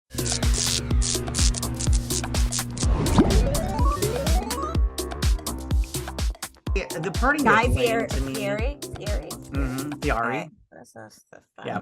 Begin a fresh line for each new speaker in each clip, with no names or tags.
The party
Guy
was lame to me.
Fieri.
Fieri.
That's the fun.
Yeah.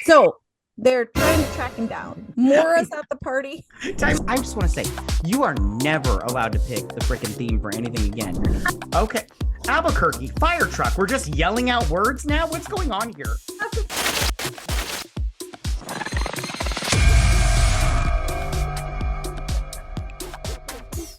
So they're trying to track him down. Mora's at the party.
I just want to say, you are never allowed to pick the freaking theme for anything again. Okay. Albuquerque, fire truck. We're just yelling out words now? What's going on here?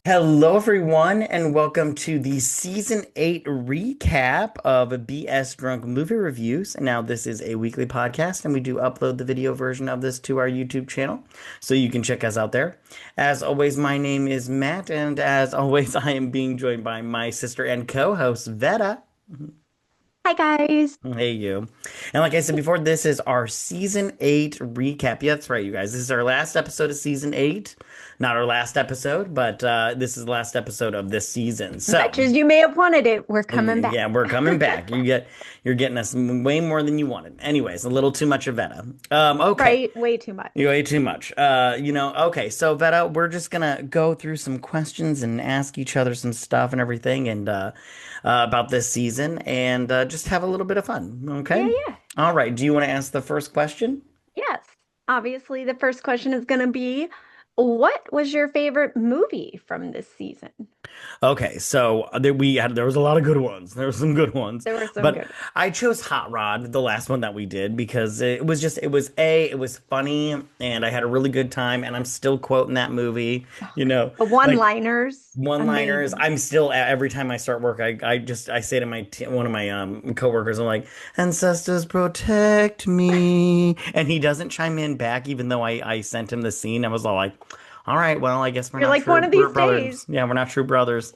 Hello, everyone, and welcome to the Season 8 recap of BS Drunk Movie Reviews. Now, this is a weekly podcast, and we do upload the video version of this to our YouTube channel, so you can check us out there. As always, my name is Matt, and as always, I am being joined by my sister and co-host, Vetta.
Hi, guys.
Hey, you. And like I said before, this is our Season 8 recap. Yeah, that's right, you guys. This is our last episode of Season 8. Not our last episode, but this is the last episode of this season. So,
much as you may have wanted it, we're coming back.
Yeah, we're coming back. You're getting us way more than you wanted. Anyways, a little too much of Vetta. Okay.
Right, way too much.
Way too much. Okay, so Vetta, we're just gonna go through some questions and ask each other some stuff and everything and about this season and just have a little bit of fun. Okay?
Yeah.
All right. Do you want to ask the first question?
Yes. Obviously, the first question is going to be, what was your favorite movie from this season?
Okay, so there was a lot of good ones. There were some good ones. But I chose Hot Rod, the last one that we did, because it was funny and I had a really good time and I'm still quoting that movie, The
one-liners.
One-liners. I'm still, every time I start work, I say to one of my coworkers, I'm like, ancestors protect me. And he doesn't chime in back, even though I sent him the scene. I was all like, all right, well, I guess we're not
one of these
brothers. Yeah, we're not true brothers.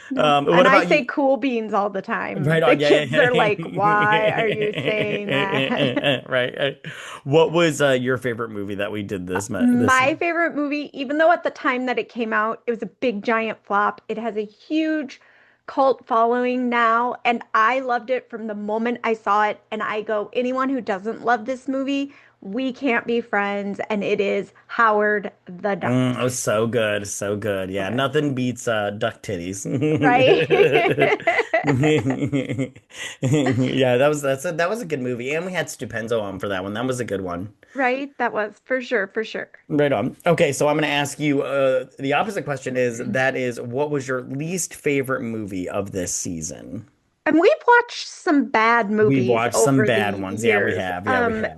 And I say cool beans all the time.
Right
on, the kids are like, why are you saying that?
Right. What was your favorite movie that we did this month?
My favorite movie, even though at the time that it came out, it was a big giant flop. It has a huge cult following now, and I loved it from the moment I saw it. And I go, anyone who doesn't love this movie, we can't be friends, and it is Howard the Duck.
Oh, so good, so good. Yeah, nothing beats duck titties,
right?
Yeah, that was a good movie, and we had Stupenzo on for that one. That was a good one.
Right, that was for sure.
Right on. Okay, so I'm going to ask you the opposite question is what was your least favorite movie of this season?
And we've watched some bad movies.
We've watched some bad ones. Yeah, we have.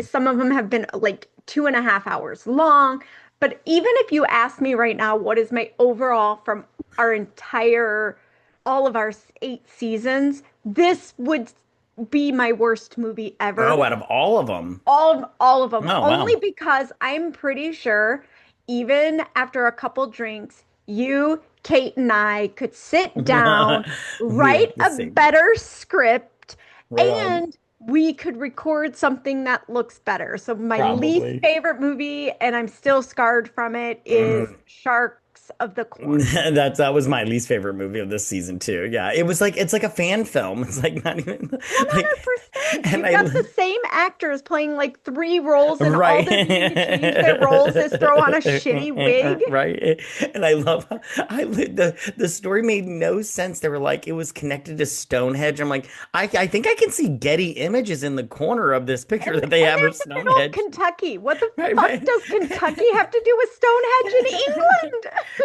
Some of them have been like 2.5 hours long. But even if you ask me right now, what is my overall from all of our 8 seasons, this would be my worst movie ever.
Oh, out of all of them?
All of them.
Oh,
Only
wow.
because I'm pretty sure even after a couple drinks, you, Kate, and I could sit down, write a better script, and we could record something that looks better. So my least favorite movie, and I'm still scarred from it, is Sharks of the Corn.
That was my least favorite movie of this season too. Yeah, it's like a fan film. It's like not even
100%. You've got the same actors playing like 3 roles, and all they need to change their roles is throw on a shitty wig.
Right. And I love how the story made no sense. They were like, it was connected to Stonehenge. I'm like, I think I can see Getty Images in the corner of this picture that they have of Stonehenge.
Kentucky. What the fuck does Kentucky have to do with Stonehenge in England?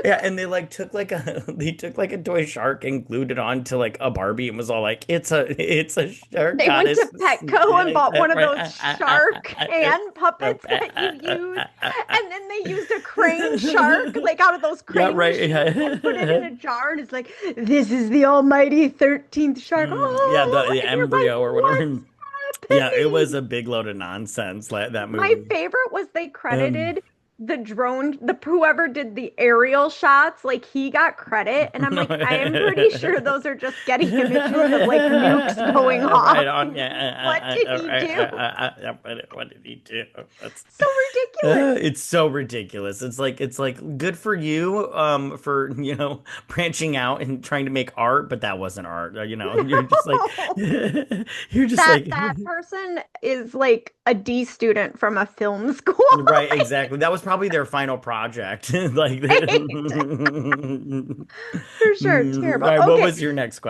Yeah, and they took like a toy shark and glued it onto like a Barbie and was all like, it's a shark.
They went to Petco and bought one of those shark hand puppets that you use, and then they used a crane shark, like out of those crane and put it in a jar, and it's like, this is the almighty 13th shark.
The embryo or whatever. Yeah, it was a big load of nonsense, that movie.
My favorite was they credited the drone, whoever did the aerial shots, like he got credit, and I'm like, I am pretty sure those are just getting images of like nukes going off.
Right on, yeah.
What did he do?
What did he do? That's
so ridiculous.
It's so ridiculous. It's like good for you for branching out and trying to make art, but that wasn't art. You're just like
No.
you're just
That
like
that person is like a D student from a film school.
right, exactly. That was probably their final project. Like
Right. For sure.
All
Terrible.
right, what
Okay.
was your next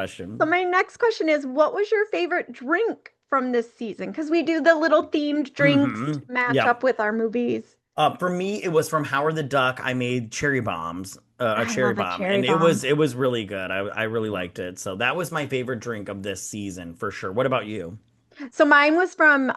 So
question?
my next question is, what was your favorite drink from this season? Because we do the little themed drinks to match
Yep.
up with our movies.
For me, it was from Howard the Duck. I made cherry bombs, a
I
cherry
love a
bomb,
cherry
and it was
bomb.
it was really good. I really liked it. So that was my favorite drink of this season for sure. What about you?
So mine was from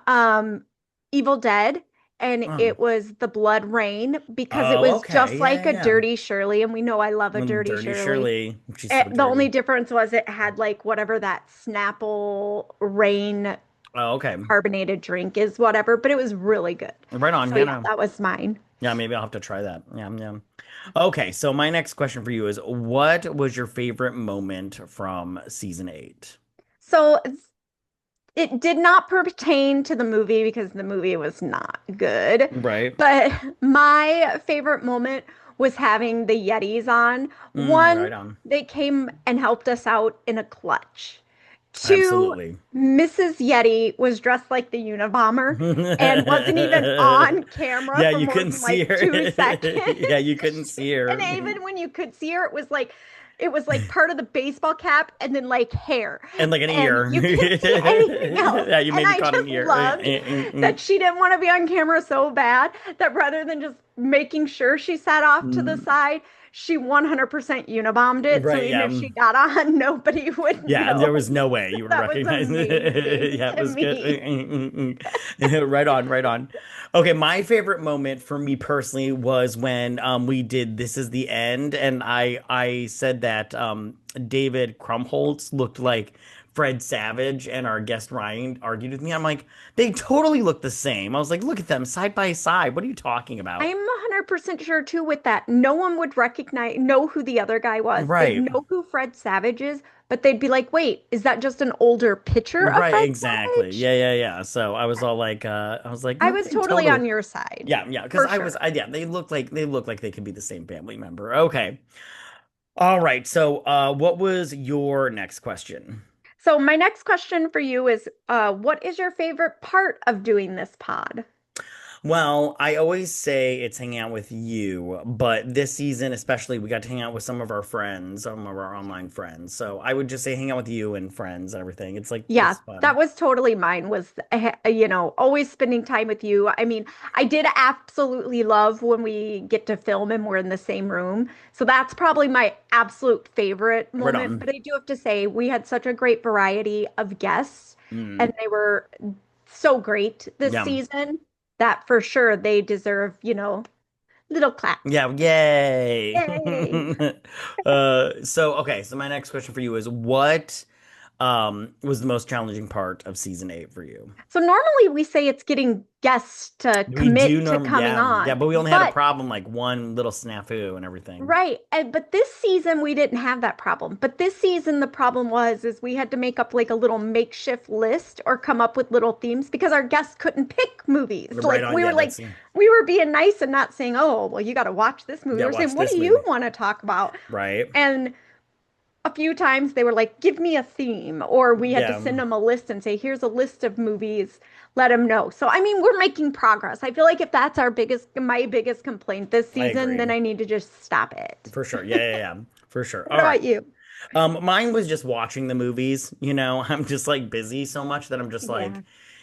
Evil Dead, and
Oh,
it was the Blood Rain because it
oh,
was
okay,
just
yeah,
like
yeah,
a
yeah.
Dirty Shirley, and we know I love a Dirty
Dirty
Shirley.
Shirley, she's so
The only
dirty.
difference was it had like whatever that Snapple Rain
Oh, okay,
carbonated drink is, whatever, but it was really good.
right on.
So
Yeah,
yeah,
no.
that was mine.
Yeah, maybe I'll have to try that. Yeah, yeah. Okay, so my next question for you is, what was your favorite moment from season 8?
So it did not pertain to the movie because the movie was not good.
Right.
But my favorite moment was having the Yetis on. One,
Right on.
they came and helped us out in a clutch. Two,
Absolutely.
Mrs. Yeti was dressed like the Unabomber and wasn't even on camera
Yeah,
for
you
more
couldn't
than
see
like
her.
2 seconds.
Yeah, you couldn't see her.
And even when you could see her, it was like part of the baseball cap and then like hair.
And like an
And
ear.
you couldn't see anything else.
Yeah, you
And
maybe
I
caught an
just loved
ear.
that she didn't want to be on camera so bad that rather than just making sure she sat off to the side, she 100% Unibombed it. So
Right,
even
yeah.
if she got on, nobody would
Yeah, there
know.
was no way you would
That was
recognize
amazing
it. Yeah, it
to
was good.
me.
Right on, right on. Okay, my favorite moment for me personally was when we did This Is the End, and I said that David Krumholtz looked like Fred Savage, and our guest Ryan argued with me. I'm like, they totally look the same. I was like, look at them side by side. What are you talking about?
I'm 100% sure too with that. No one would know who the other guy was. They'd
Right.
know who Fred Savage is, but they'd be like, wait, is that just an older picture of
Right,
Fred
exactly.
Savage?
Yeah, yeah, yeah. So I was all like, I was like,
I
no,
was
they
totally
totally.
on your side,
Yeah, yeah, because
for sure.
yeah, they look like they could be the same family member. Okay. All right. So, what was your next question?
So my next question for you is, what is your favorite part of doing this pod?
Well, I always say it's hanging out with you, but this season especially, we got to hang out with some of our friends, some of our online friends. So I would just say hang out with you and friends and everything. It's like
Yeah,
it's fun.
that was totally mine was always spending time with you. I mean, I did absolutely love when we get to film and we're in the same room. So that's probably my absolute favorite
Right
moment,
on.
but I do have to say we had such a great variety of guests
Mm,
and they were so great this
yeah.
season that for sure they deserve, little claps.
Yeah, yay.
Yay.
So okay, so my next question for you is what was the most challenging part of season 8 for you?
So normally we say it's getting guests to
We do
commit to
norm
coming
Yeah, yeah,
on,
but we only had a
but
problem like one little snafu and everything.
right. But this season we didn't have that problem. But this season the problem was we had to make up like a little makeshift list or come up with little themes because our guests couldn't pick movies.
Right
Like
on, yeah,
like
that's
we were being nice and not saying, "Oh, well you got to watch this movie."
yeah,
We're saying,
watch
"What
this
do you
movie.
want to talk about?"
Right?
And a few times they were like, "Give me a theme," or we had to
Yeah,
send them a list and say, "Here's a list of movies. Let them know." So I mean, we're making progress. I feel like if that's my biggest complaint this
I
season, then
agree.
I need to just stop it.
For sure. Yeah, yeah, yeah. For sure.
What
All right.
about you?
Mine was just watching the movies, I'm just like busy so much that I'm just like
Yeah.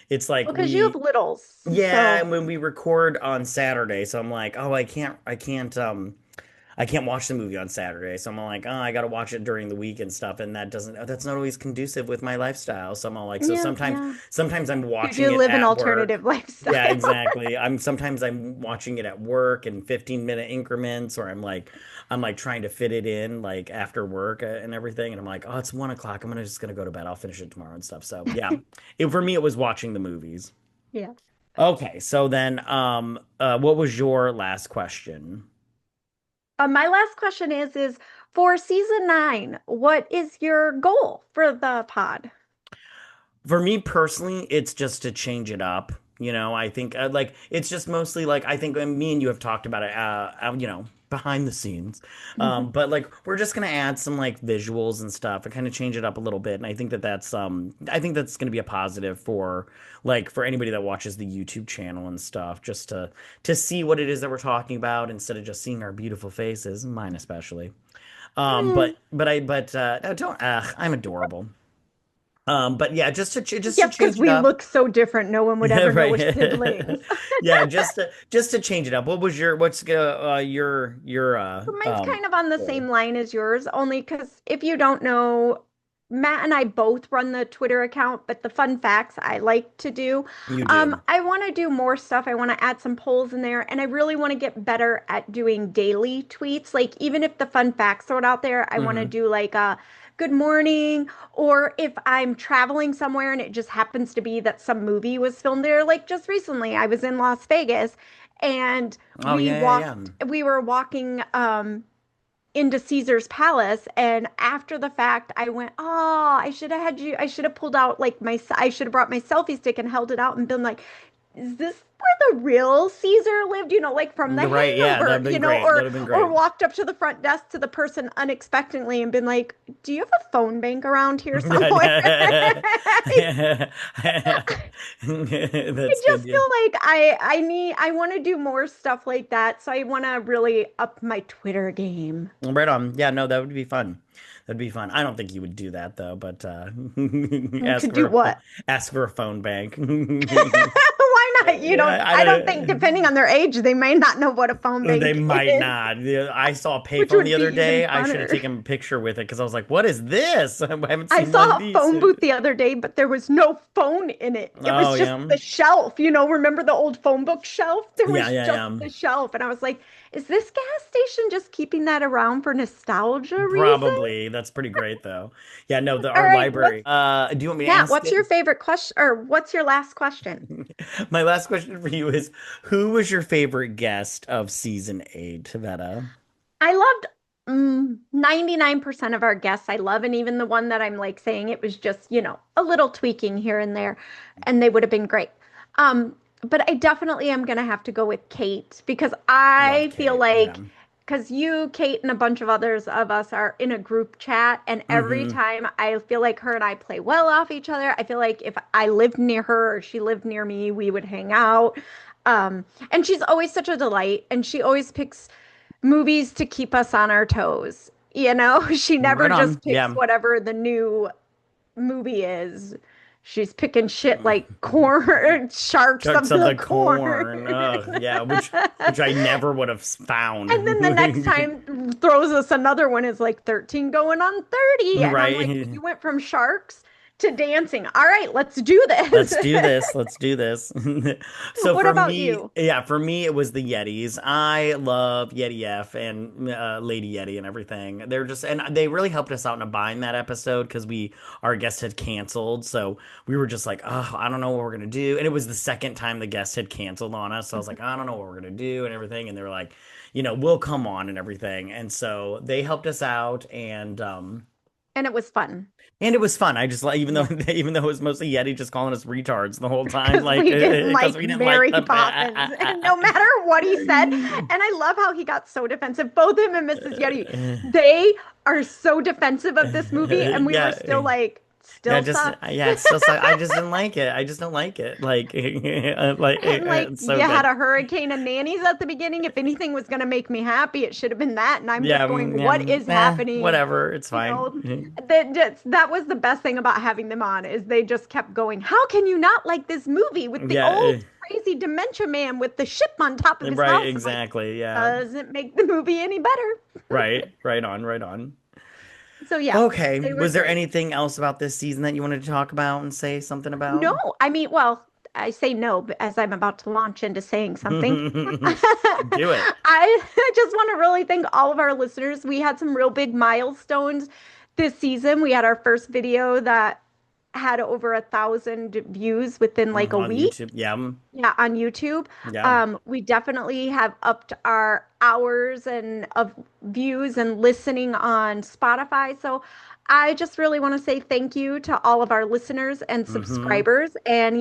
it's like
Well, because you have littles.
yeah,
So,
and when we record on Saturday, so I'm like, oh, I can't watch the movie on Saturday. So I'm like, oh, I got to watch it during the week and stuff. And that's not always conducive with my lifestyle. So I'm all like, so
yeah,
sometimes,
yeah.
sometimes I'm
You
watching
do
it
live an
at work.
alternative
Yeah,
lifestyle.
exactly. Sometimes I'm watching it at work in 15-minute increments, or I'm like trying to fit it in like after work and everything. And I'm like, oh, it's 1 o'clock. Just gonna go to bed. I'll finish it tomorrow and stuff. So yeah, for me, it was watching the movies.
Yeah.
Okay, so then, what was your last question?
My last question is for season 9, what is your goal for the pod?
For me personally, it's just to change it up. I think like it's just mostly like I think me and you have talked about it, behind the scenes. But like we're just gonna add some like visuals and stuff and kind of change it up a little bit. And I think that's gonna be a positive for for anybody that watches the YouTube channel and stuff, just to see what it is that we're talking about instead of just seeing our beautiful faces, mine especially.
Mm,
No, don't. I'm adorable. But yeah, just to
yep, because
change it
we
up.
look so different. No one would
Yeah,
ever know
right.
we're siblings.
Yeah, just to change it up. What's your
So mine's kind of on the
goal?
same line as yours, only because if you don't know, Matt and I both run the Twitter account, but the fun facts I like to do.
You do.
I want to do more stuff. I want to add some polls in there, and I really want to get better at doing daily tweets. Like even if the fun facts are out there, I want to
Hmm.
do like a good morning, or if I'm traveling somewhere and it just happens to be that some movie was filmed there. Like just recently, I was in Las Vegas and
Oh yeah, yeah, yeah.
we were walking into Caesar's Palace, and after the fact I went, "Oh, I should have pulled out like I should have brought my selfie stick and held it out and been like, is this where the real Caesar lived, like from The
Right, yeah, that'd
Hangover,
have been great. That'd have been
or
great.
walked up to the front desk to the person unexpectedly and been like, "Do you have a phone bank around here somewhere?" I
That's good.
just
Yeah.
feel like I want to do more stuff like that. So I want to really up my Twitter game.
Right on. Yeah, no, that would be fun. That'd be fun. I don't think you would do that though, but
To
ask
do
for
what?
ask for a phone bank.
Why not?
Yeah, I
I don't think depending
don't.
on their age, they may not know what a phone
They
bank
might
is,
not. Yeah, I saw a
which
payphone
would
the
be
other
even
day. I should have
funner.
taken a picture with it because I was like, "What is this? I haven't
I
seen one of
saw a
these."
phone booth the other day, but there was no phone in it. It was
Oh
just
yeah,
the shelf. Remember the old phone book shelf? There
yeah,
was
yeah,
just
yeah.
the shelf. And I was like, is this gas station just keeping that around for nostalgia reasons?
Probably. That's pretty great though. Yeah, no,
All
our
right,
library. Do you want me to
Matt,
ask
what's
it?
your favorite question or what's your last question?
My last question for you is, who was your favorite guest of season 8, Vetta?
I loved 99% of our guests I love, and even the one that I'm like saying it was just, a little tweaking here and there, and they would have been great. But I definitely am gonna have to go with Kate because
Love
I feel
Kate. Yeah.
like because you, Kate, and a bunch of others of us are in a group chat, and every
Hmm.
time I feel like her and I play well off each other. I feel like if I lived near her or she lived near me, we would hang out. And she's always such a delight, and she always picks movies to keep us on our toes. She never
Right on.
just picks
Yeah.
whatever the new movie is. She's picking shit like corn, sharks
Chunks
of
of
the
the
corn.
corn. Ugh, yeah, which I never would have found.
And then the next time throws us another one is like 13 going on 30. And I'm like,
Right?
you went from sharks to dancing. All right, let's do this.
Let's do this. Let's do this. So
What
for
about
me,
you?
yeah, for me it was the Yetis. I love Yeti F and Lady Yeti and everything. And they really helped us out in a bind that episode because our guest had canceled. So we were just like, oh, I don't know what we're gonna do. And it was the second time the guest had canceled on us. So I was like, I don't know what we're gonna do and everything. And they were like, we'll come on and everything. And so they helped us out
And it was fun.
and it was fun. I just like even though
Yeah.
even though it was mostly Yeti just calling us retards the whole time,
Because
like
we didn't
because
like
we didn't like
Mary
them.
Poppins, and no matter what he said, and I love how he got so defensive. Both him and Mrs. Yeti, they are so defensive of this movie, and we were
Yeah,
still like,
yeah,
still sucks.
it's still I just didn't like it. I just don't like it.
And like,
It's so
you had
good.
a hurricane of nannies at the beginning. If anything was going to make me happy, it should have been that. And I'm just
Yeah,
going,
yeah,
what is happening?
whatever. It's
You
fine.
know, that was the best thing about having them on is they just kept going. How can you not like this movie with the
Yeah,
old crazy dementia man with the ship on top of his
right,
house? I'm like,
exactly. Yeah,
doesn't make the movie any better.
right on, right on.
So yeah,
Okay,
they were
was there
great.
anything else about this season that you wanted to talk about and say something about?
No, I mean, well, I say no as I'm about to launch into saying something.
Do it.
I just want to really thank all of our listeners. We had some real big milestones this season. We had our first video that had over 1,000 views within like a
On
week.
YouTube. Yeah.
Yeah, on YouTube.
Yeah.
We definitely have upped our hours and of views and listening on Spotify. So I just really want to say thank you to all of our listeners and
Mm-hmm.
subscribers. And,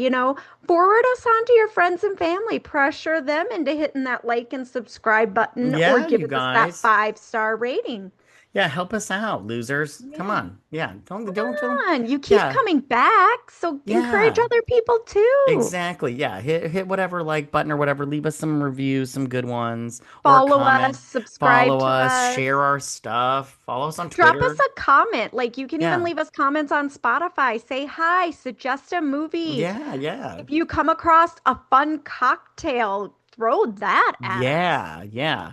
forward us on to your friends and family. Pressure them into hitting that like and subscribe button or
Yeah, you
giving us that
guys.
5-star rating.
Yeah, help us out, losers. Come
Yeah.
on. Yeah.
Come
Don't.
on. You keep
Yeah.
coming back. So encourage
Yeah.
other people too.
Exactly. Yeah. Hit whatever like button or whatever. Leave us some reviews, some good ones, or a
Follow us,
comment.
subscribe
Follow
to
us, share
us.
our stuff. Follow us on
Drop us
Twitter.
a comment. Like you can even
Yeah.
leave us comments on Spotify. Say hi, suggest a movie.
Yeah, yeah.
If you come across a fun cocktail, throw that at us.
Yeah, yeah.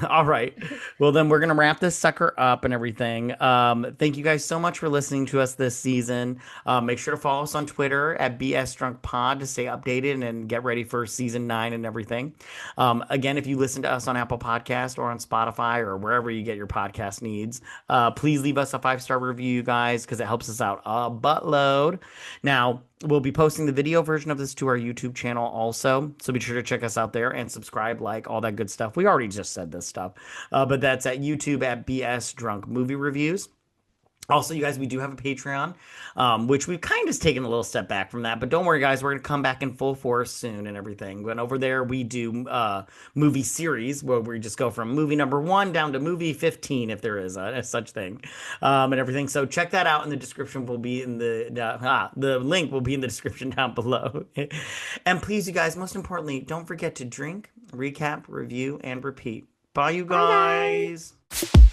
All right. Well, then we're gonna wrap this sucker up and everything. Thank you guys so much for listening to us this season. Make sure to follow us on Twitter at BS Drunk Pod to stay updated and get ready for season 9 and everything. Again, if you listen to us on Apple Podcast or on Spotify or wherever you get your podcast needs, please leave us a 5-star review, you guys, because it helps us out a buttload. Now, we'll be posting the video version of this to our YouTube channel also. So be sure to check us out there and subscribe, like all that good stuff. We already just said this stuff, but that's at YouTube at BS Drunk Movie Reviews. Also, you guys, we do have a Patreon, which we've kind of taken a little step back from that. But don't worry, guys, we're going to come back in full force soon and everything. But over there, we do movie series where we just go from movie number 1 down to movie 15, if there is a such thing, and everything. So check that out. In the description will be in the link will be in the description down below. And please, you guys, most importantly, don't forget to drink, recap, review, and repeat. Bye, you
Bye, guys.
guys.